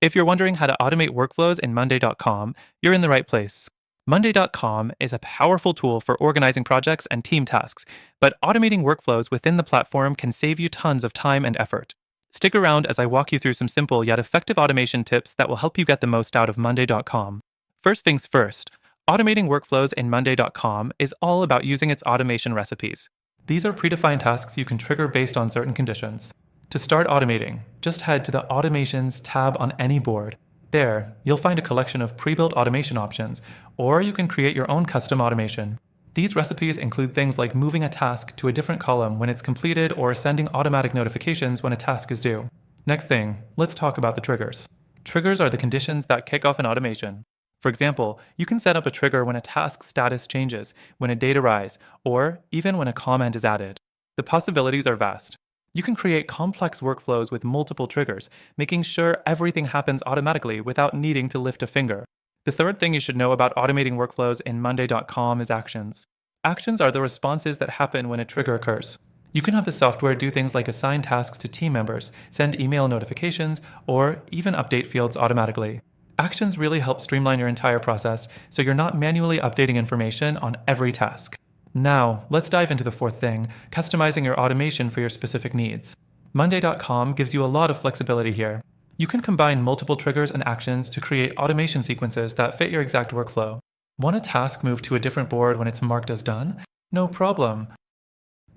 If you're wondering how to automate workflows in Monday.com, you're in the right place. Monday.com is a powerful tool for organizing projects and team tasks, but automating workflows within the platform can save you tons of time and effort. Stick around as I walk you through some simple yet effective automation tips that will help you get the most out of Monday.com. First things first, automating workflows in Monday.com is all about using its automation recipes. These are predefined tasks you can trigger based on certain conditions. To start automating, just head to the Automations tab on any board. There, you'll find a collection of pre-built automation options, or you can create your own custom automation. These recipes include things like moving a task to a different column when it's completed or sending automatic notifications when a task is due. Next thing, let's talk about the triggers. Triggers are the conditions that kick off an automation. For example, you can set up a trigger when a task status changes, when a date arrives, or even when a comment is added. The possibilities are vast. You can create complex workflows with multiple triggers, making sure everything happens automatically without needing to lift a finger. The third thing you should know about automating workflows in Monday.com is actions. Actions are the responses that happen when a trigger occurs. You can have the software do things like assign tasks to team members, send email notifications, or even update fields automatically. Actions really help streamline your entire process so you're not manually updating information on every task. Now, let's dive into the fourth thing, customizing your automation for your specific needs. Monday.com gives you a lot of flexibility here. You can combine multiple triggers and actions to create automation sequences that fit your exact workflow. Want a task moved to a different board when it's marked as done? No problem.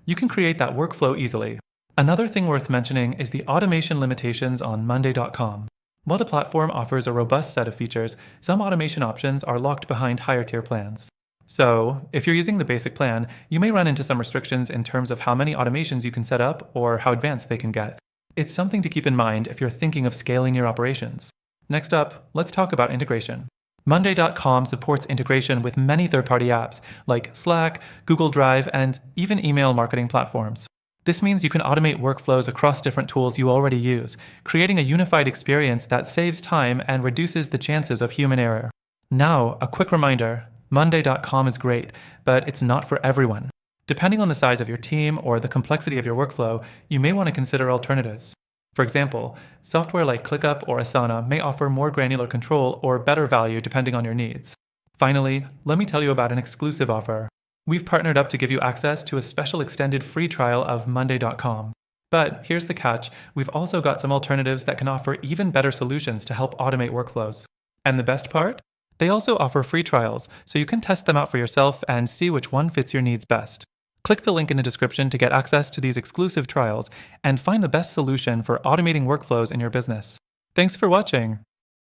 You can create that workflow easily. Another thing worth mentioning is the automation limitations on Monday.com. While the platform offers a robust set of features, some automation options are locked behind higher tier plans. So, if you're using the basic plan, you may run into some restrictions in terms of how many automations you can set up or how advanced they can get. It's something to keep in mind if you're thinking of scaling your operations. Next up, let's talk about integration. Monday.com supports integration with many third-party apps like Slack, Google Drive, and even email marketing platforms. This means you can automate workflows across different tools you already use, creating a unified experience that saves time and reduces the chances of human error. Now, a quick reminder. Monday.com is great, but it's not for everyone. Depending on the size of your team or the complexity of your workflow, you may want to consider alternatives. For example, software like ClickUp or Asana may offer more granular control or better value depending on your needs. Finally, let me tell you about an exclusive offer. We've partnered up to give you access to a special extended free trial of Monday.com. But here's the catch, we've also got some alternatives that can offer even better solutions to help automate workflows. And the best part? They also offer free trials, so you can test them out for yourself and see which one fits your needs best. Click the link in the description to get access to these exclusive trials and find the best solution for automating workflows in your business. Thanks for watching.